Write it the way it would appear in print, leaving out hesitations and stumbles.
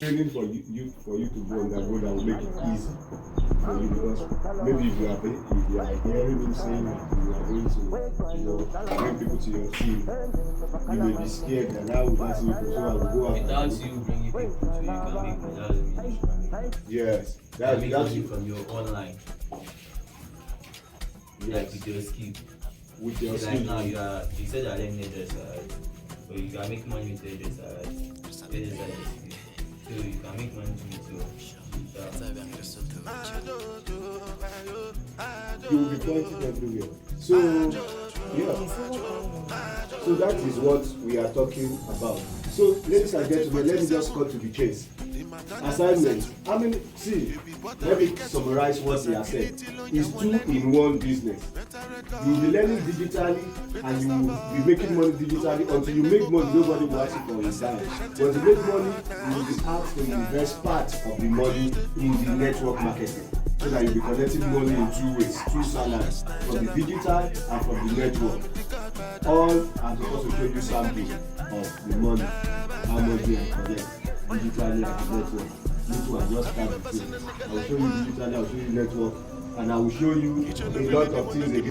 training for you to go on that road that will make it easy for you, because maybe if you are hearing him saying that you are going to bring people to your team, you may be scared that will pass you, so I will go out. Without you bringing people so you can make money, that's the mean you can make money. Yes, That's money from your online. Yes. Like with your skill. With your skill. Like now you said you are learning hairdresser, but you can make money with hairdresser, so you can make money with your you will be pointing everywhere. So yeah. So that is what we are talking about. So ladies and gentlemen, let me just cut to the chase. Assignment. Let me summarize what we have said. It's 2-in-1 business. You will be learning digitally and you will be making money digitally. Until you make money, nobody will ask you for his dime. When you make money, you will be asked to invest part of the money in the network marketing, so that you'll be collecting money in 2 ways, 2 salaries, from the digital and from the network. All I'm supposed to show you something of the money, how much you can collect digitally and the network. This will just start the thing. I will show you digitally, I will show you network, and I will show you a lot of things again.